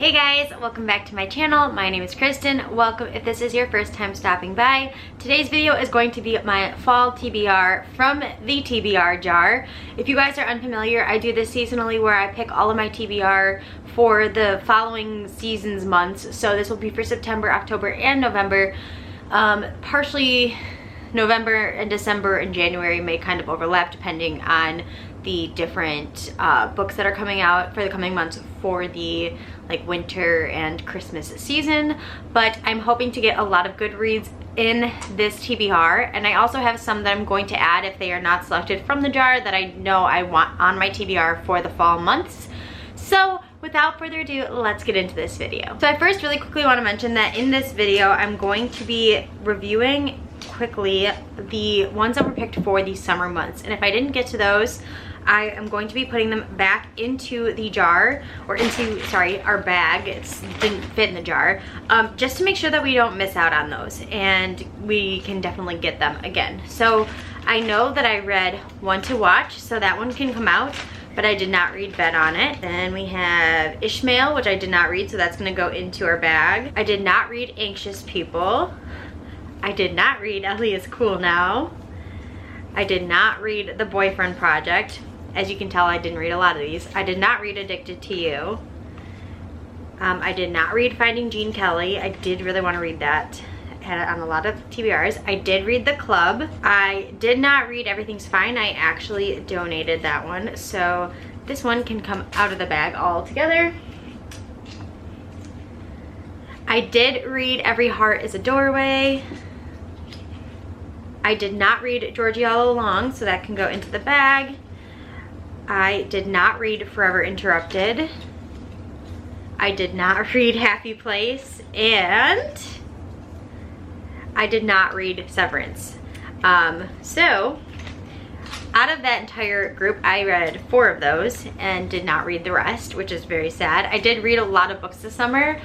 Hey guys, welcome back to my channel. My name is Kristen. Welcome if this is your first time stopping by. Today's video is going to be my fall TBR from the TBR Jar. If you guys are unfamiliar, I do this seasonally where I pick all of my TBR for the following season's months. So this will be for September, October, and November. Partially November and December and January may kind of overlap depending on the different books that are coming out for the coming months for the winter and Christmas season. But I'm hoping to get a lot of Goodreads in this TBR, and I also have some that I'm going to add if they are not selected from the jar that I know I want on my TBR for the fall months. So without further ado, let's get into this video. So I first really quickly want to mention that in this video I'm going to be reviewing quickly the ones that were picked for the summer months, and if I didn't get to those, I am going to be putting them back into the jar, or into, sorry, our bag. It didn't fit in the jar, just to make sure that we don't miss out on those and we can definitely get them again. So I know that I read One to Watch, so that one can come out, but I did not read Bet on It. Then we have Ishmael, which I did not read, so that's gonna go into our bag. I did not read Anxious People. I did not read Ellie is Cool Now. I did not read The Boyfriend Project. As you can tell, I didn't read a lot of these. I did not read Addicted to You. I did not read Finding Gene Kelly. I did really want to read that. I had it on a lot of TBRs. I did read The Club. I did not read Everything's Fine. I actually donated that one. So this one can come out of the bag all together. I did read Every Heart is a Doorway. I did not read Georgie All Along, so that can go into the bag. I did not read Forever Interrupted. I did not read Happy Place, and I did not read Severance. So out of that entire group, I read 4 of those and did not read the rest, which is very sad. I did read a lot of books this summer,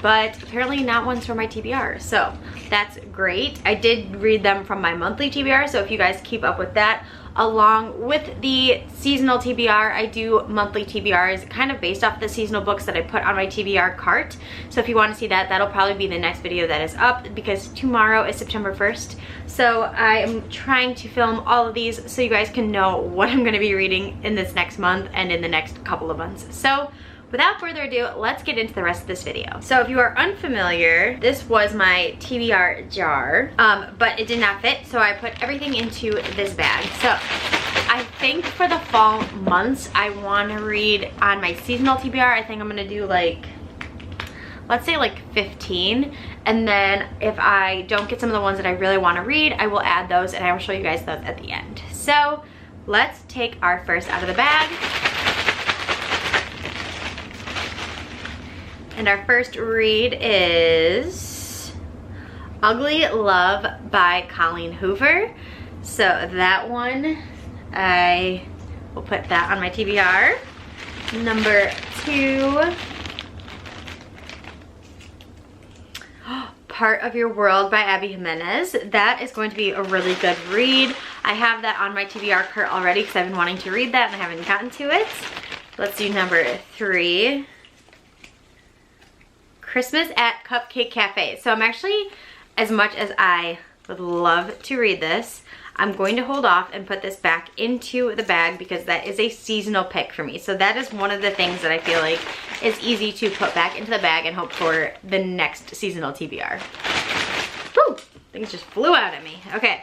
but apparently not ones from my TBR, so that's great. I did read them from my monthly TBR, so if you guys keep up with that, along with the seasonal TBR, I do monthly TBRs kind of based off the seasonal books that I put on my TBR cart. So if you want to see that, that'll probably be the next video that is up, because tomorrow is September 1st. So I am trying to film all of these so you guys can know what I'm going to be reading in this next month and in the next couple of months. So without further ado, let's get into the rest of this video. So if you are unfamiliar, this was my TBR jar, but it did not fit, so I put everything into this bag. So I think for the fall months, I want to read on my seasonal TBR, I think I'm gonna do let's say 15, and then if I don't get some of the ones that I really want to read, I will add those and I will show you guys those at the end. So let's take our first out of the bag. And our first read is Ugly Love by Colleen Hoover. So that one, I will put that on my TBR. Number 2, Part of Your World by Abby Jimenez. That is going to be a really good read. I have that on my TBR cart already because I've been wanting to read that and I haven't gotten to it. Let's do number 3. Christmas at Cupcake Cafe. So I'm actually, as much as I would love to read this, I'm going to hold off and put this back into the bag because that is a seasonal pick for me. So that is one of the things that I feel like is easy to put back into the bag and hope for the next seasonal TBR. Woo! Things just flew out at me. Okay.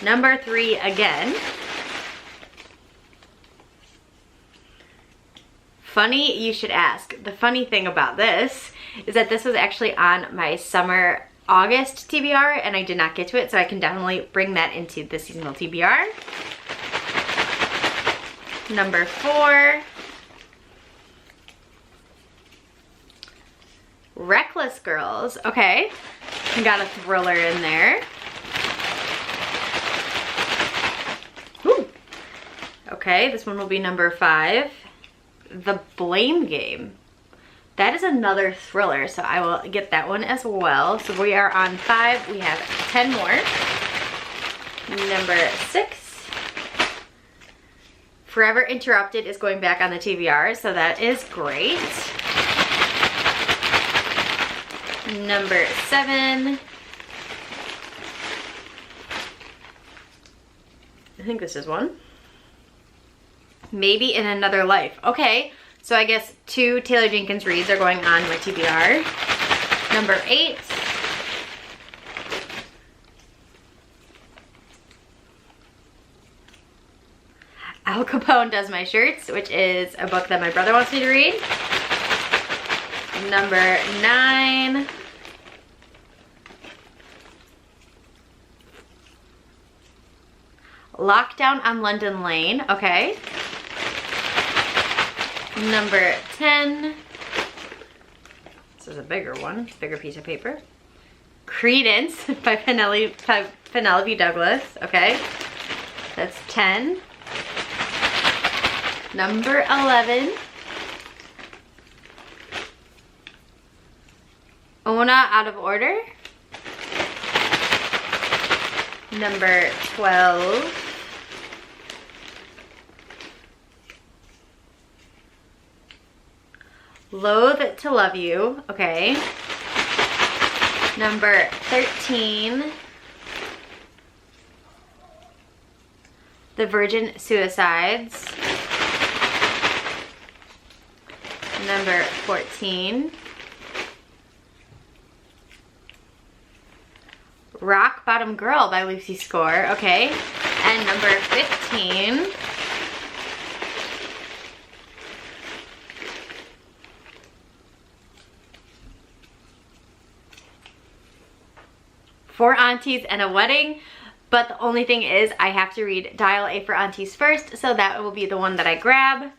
Number 3 again. Funny You Should Ask. The funny thing about this is that this was actually on my summer August TBR and I did not get to it, so I can definitely bring that into the seasonal TBR. Number 4. Reckless Girls. Okay, we got a thriller in there. Ooh. Okay, this one will be number 5. The Blame Game. That is another thriller, so I will get that one as well. So we are on 5. We have 10 more. Number 6. Forever Interrupted is going back on the TBR, so that is great. Number 7. I think this is one. Maybe in Another Life. Okay, so I guess 2 Taylor Jenkins reads are going on my TBR. Number 8. Al Capone Does My Shirts, which is a book that my brother wants me to read. Number 9. Lockdown on London Lane, okay. Number 10. This is a bigger one, bigger piece of paper. Credence by Penelope Douglas, okay. That's 10. Number 11. Ona Out of Order. Number 12. Loathe to Love You, okay. Number 13. The Virgin Suicides. Number 14. Rock Bottom Girl by Lucy Score, okay. And number 15. Four Aunties and a Wedding, but the only thing is I have to read Dial A for Aunties first, so that will be the one that I grab,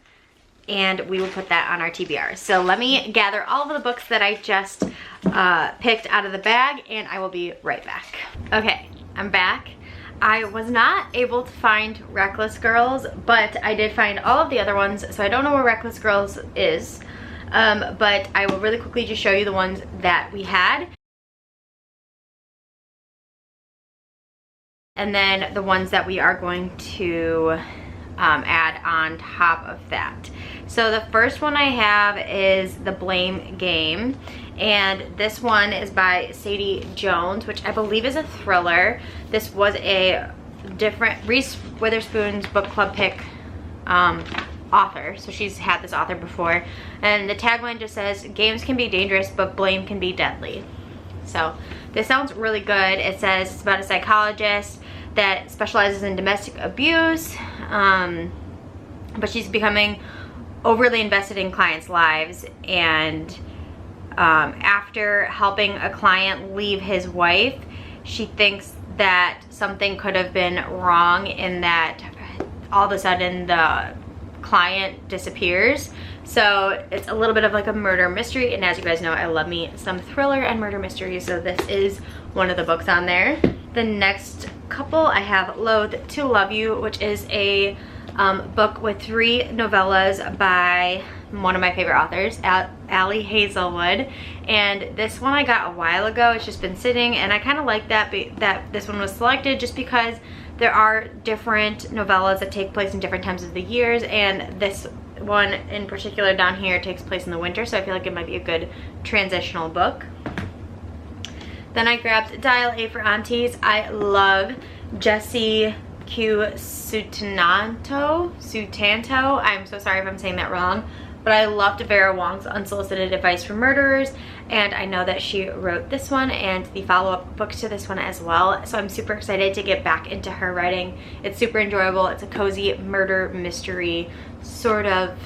and we will put that on our TBR. So let me gather all of the books that I just picked out of the bag, and I will be right back. Okay, I'm back. I was not able to find Reckless Girls, but I did find all of the other ones, so I don't know where Reckless Girls is, but I will really quickly just show you the ones that we had. And then the ones that we are going to add on top of that. So the first one I have is The Blame Game. And this one is by Sadie Jones, which I believe is a thriller. This was a different Reese Witherspoon's book club pick author. So she's had this author before. And the tagline just says, games can be dangerous, but blame can be deadly. So this sounds really good. It says it's about a psychologist that specializes in domestic abuse, but she's becoming overly invested in clients' lives, and after helping a client leave his wife, she thinks that something could have been wrong in that all of a sudden the client disappears. So it's a little bit of like a murder mystery, and as you guys know, I love me some thriller and murder mysteries, so this is one of the books on there. The next couple I have Loathe to Love You, which is a book with 3 novellas by one of my favorite authors, Ali Hazelwood, and this one I got a while ago. It's just been sitting, and I kind of like that this one was selected just because there are different novellas that take place in different times of the years, and this one in particular down here takes place in the winter, so I feel like it might be a good transitional book. Then I grabbed Dial A for Aunties. I love Jessie Q Sutanto. I'm so sorry if I'm saying that wrong, but I loved Vera Wong's Unsolicited Advice for Murderers, and I know that she wrote this one and the follow-up books to this one as well, so I'm super excited to get back into her writing. It's super enjoyable. It's a cozy murder mystery sort of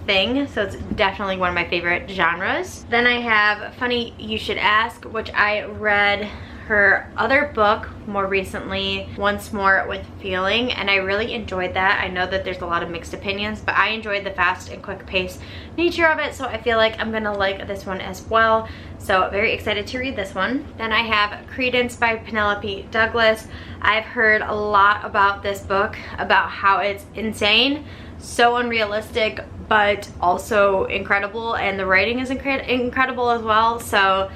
thing, so it's definitely one of my favorite genres. Then I have Funny You Should Ask, which I read her other book more recently, Once More with Feeling, and I really enjoyed that. I know that there's a lot of mixed opinions, but I enjoyed the fast and quick pace nature of it, so I feel like I'm gonna like this one as well. So very excited to read this one. Then I have Credence by Penelope Douglas. I've heard a lot about this book, about how it's insane, so unrealistic, but also incredible, and the writing is incredible as well. So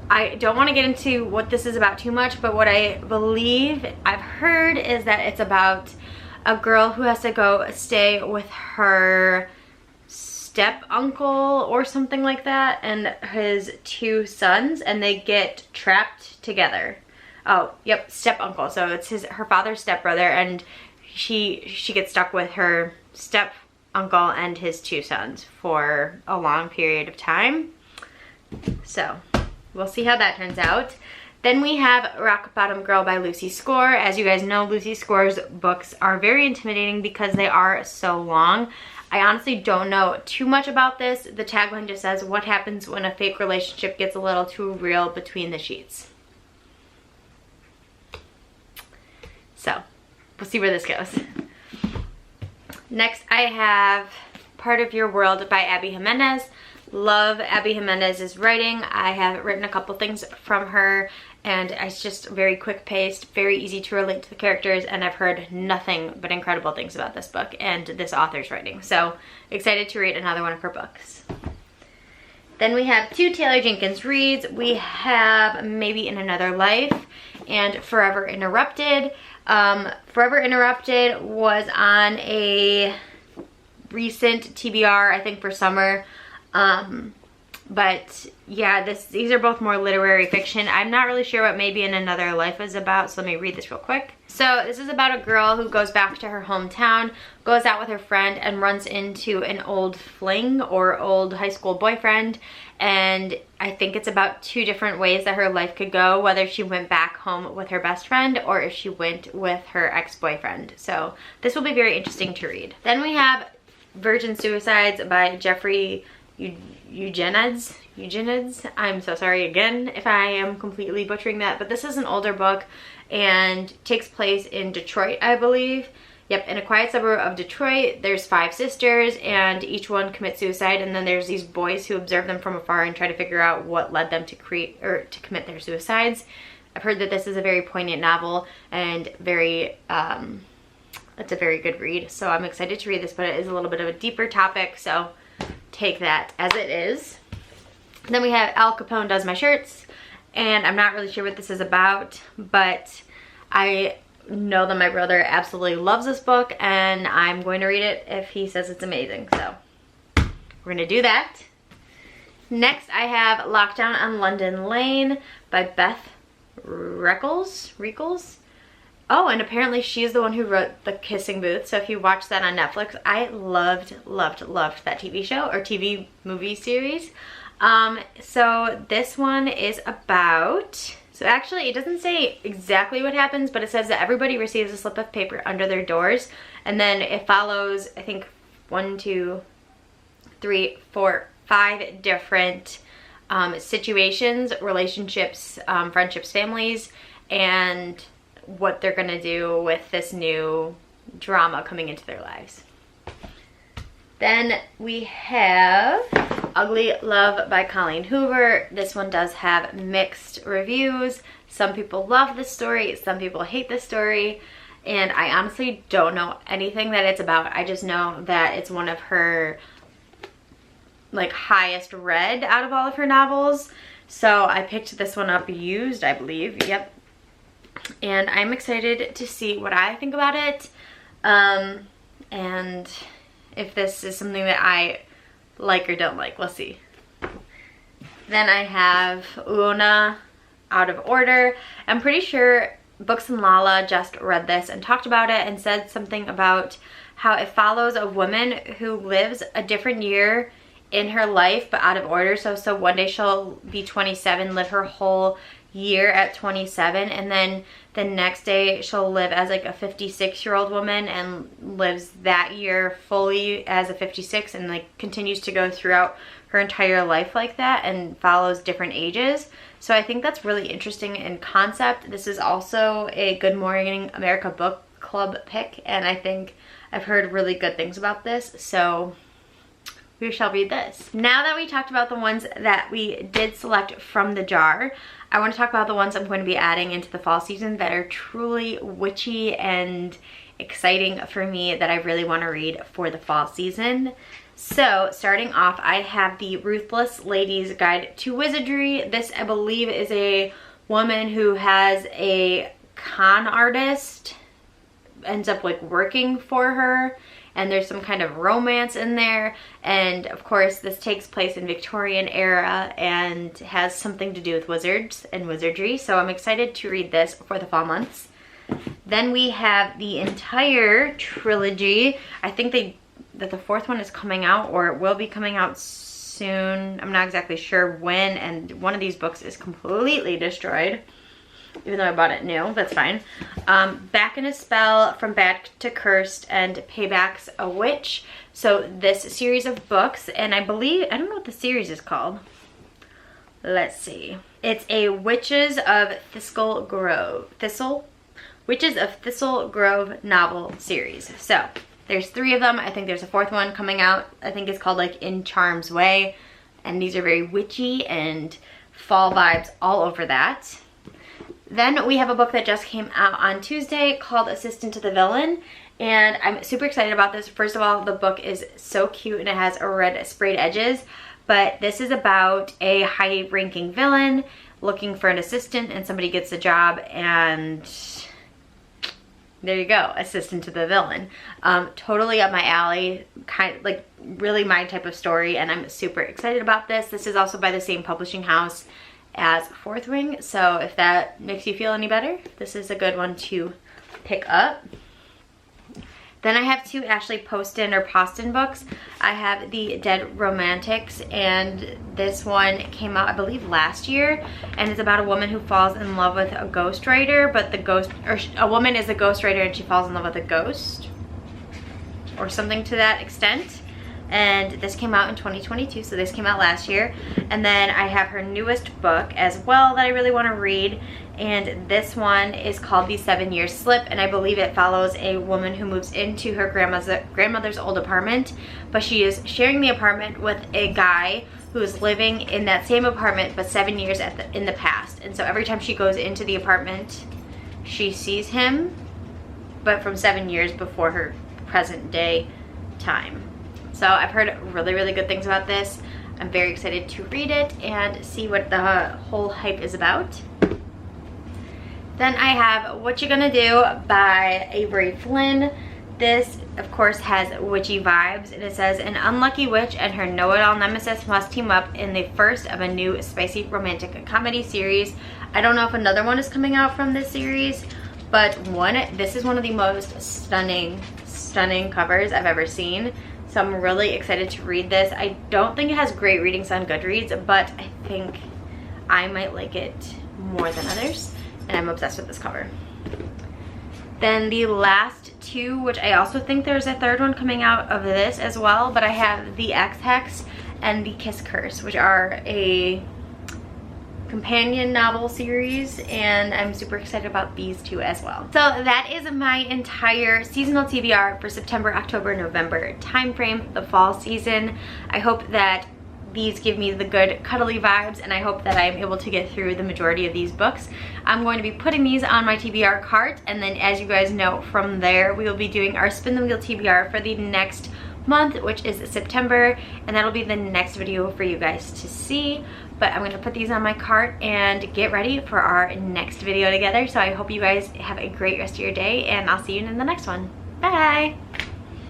I don't want to get into what this is about too much, but what I believe I've heard is that it's about a girl who has to go stay with her step uncle or something like that and his 2 sons, and they get trapped together. Oh, yep, step uncle. So it's her father's stepbrother, and she gets stuck with her step uncle and his 2 sons for a long period of time. So we'll see how that turns out. Then we have Rock Bottom Girl by Lucy Score. As you guys know, Lucy Score's books are very intimidating because they are so long. I honestly don't know too much about this. The tagline just says, "What happens when a fake relationship gets a little too real between the sheets?" So we'll see where this goes. Next I have Part of Your World by Abby Jimenez. Love Abby Jimenez's writing. I have written a couple things from her, and it's just very quick paced, very easy to relate to the characters, and I've heard nothing but incredible things about this book and this author's writing. So excited to read another one of her books. Then we have 2 Taylor Jenkins reads. We have Maybe in Another Life and Forever Interrupted. Forever Interrupted was on a recent TBR, I think for summer. But yeah, these are both more literary fiction. I'm not really sure what Maybe in Another Life is about, so let me read this real quick. So this is about a girl who goes back to her hometown, goes out with her friend, and runs into an old fling or old high school boyfriend. And I think it's about 2 different ways that her life could go, whether she went back home with her best friend or if she went with her ex-boyfriend. So this will be very interesting to read. Then we have Virgin Suicides by Jeffrey Eugenides. I'm so sorry again if I am completely butchering that, but this is an older book and takes place in Detroit, I believe. Yep, in a quiet suburb of Detroit, there's 5 sisters and each one commits suicide, and then there's these boys who observe them from afar and try to figure out what led them to commit their suicides. I've heard that this is a very poignant novel and very it's a very good read, so I'm excited to read this, but it is a little bit of a deeper topic, so take that as it is. Then we have Al Capone Does My Shirts, and I'm not really sure what this is about, but I know that my brother absolutely loves this book, and I'm going to read it if he says it's amazing, so we're gonna do that. Next I have Lockdown on London Lane by Beth Reckles. Oh, and apparently she's the one who wrote The Kissing Booth, so if you watch that on Netflix, I loved that TV show or TV movie series. So this one is about, so actually it doesn't say exactly what happens, but it says that everybody receives a slip of paper under their doors, and then it follows, I think, 1, 2, 3, 4, 5 different situations, relationships, friendships, families, and what they're gonna do with this new drama coming into their lives. Then we have Ugly Love by Colleen Hoover. This one does have mixed reviews. Some people love this story, some people hate this story, and I honestly don't know anything that it's about. I just know that it's one of her like highest read out of all of her novels. So I picked this one up used, I believe. Yep. And I'm excited to see what I think about it, and if this is something that I like or don't like. We'll see. Then I have Una Out of Order. I'm pretty sure Books and Lala just read this and talked about it and said something about how it follows a woman who lives a different year in her life but out of order. So one day she'll be 27, live her whole year at 27, and then the next day she'll live as like a 56-year-old woman and lives that year fully as a 56, and like continues to go throughout her entire life like that and follows different ages. So I think that's really interesting in concept. This is also a Good Morning America book club pick, and I think I've heard really good things about this, so we shall read this. Now that we talked about the ones that we did select from the jar, I want to talk about the ones I'm going to be adding into the fall season that are truly witchy and exciting for me, that I really want to read for the fall season. So starting off, I have the Ruthless Lady's Guide to Wizardry. This, I believe, is a woman who has a con artist ends up like working for her, and there's some kind of romance in there. And of course this takes place in Victorian era and has something to do with wizards and wizardry, so I'm excited to read this for the fall months. Then we have the entire trilogy. I think that the fourth one is coming out, or it will be coming out soon. I'm not exactly sure when, and one of these books is completely destroyed, even though I bought it new. That's fine. Back in a Spell, From Bad to Cursed, and Payback's a Witch. So this series of books, and I don't know what the series is called. Let's see. It's a Witches of Thistle Grove novel series. So there's 3 of them. I think there's a 4th one coming out. I think it's called like In Charm's Way. And these are very witchy and fall vibes all over that. Then we have a book that just came out on Tuesday called Assistant to the Villain. And I'm super excited about this. First of all, the book is so cute and it has red sprayed edges. But this is about a high-ranking villain looking for an assistant, and somebody gets the job, and there you go, Assistant to the Villain. Totally up my alley, kind of like really my type of story, and I'm super excited about this. This is also by the same publishing house as Fourth Wing, so if that makes you feel any better, this is a good one to pick up. Then I have 2 Ashley Poston books. I have The Dead Romantics, and this one came out, I believe, last year, and it's about a woman who falls in love with a ghostwriter, but a woman is a ghostwriter and she falls in love with a ghost, or something to that extent. And this came out in 2022, so this came out last year. And then I have her newest book as well that I really want to read, and this one is called The 7-Year Slip, and I believe it follows a woman who moves into her grandmother's old apartment, but she is sharing the apartment with a guy who is living in that same apartment but 7 years in the past. And so every time she goes into the apartment, she sees him, but from 7 years before her present day time. So I've heard really, really good things about this. I'm very excited to read it and see what the whole hype is about. Then I have What You Gonna Do by Avery Flynn. This, of course, has witchy vibes. And it says, an unlucky witch and her know-it-all nemesis must team up in the first of a new spicy romantic comedy series. I don't know if another one is coming out from this series, but this is one of the most stunning covers I've ever seen. So I'm really excited to read this. I don't think it has great readings on Goodreads, but I think I might like it more than others, and I'm obsessed with this cover. Then the last 2, which I also think there's a 3rd one coming out of this as well, but I have The Ex-Hex and The Kiss Curse, which are a companion novel series, and I'm super excited about these 2 as well. So that is my entire seasonal TBR for September, October, November time frame, the fall season. I hope that these give me the good cuddly vibes, and I hope that I'm able to get through the majority of these books. I'm going to be putting these on my TBR cart, and then as you guys know, from there we will be doing our Spin the Wheel TBR for the next month, which is September, and that'll be the next video for you guys to see. But I'm gonna put these on my cart and get ready for our next video together. So I hope you guys have a great rest of your day, and I'll see you in the next one. Bye!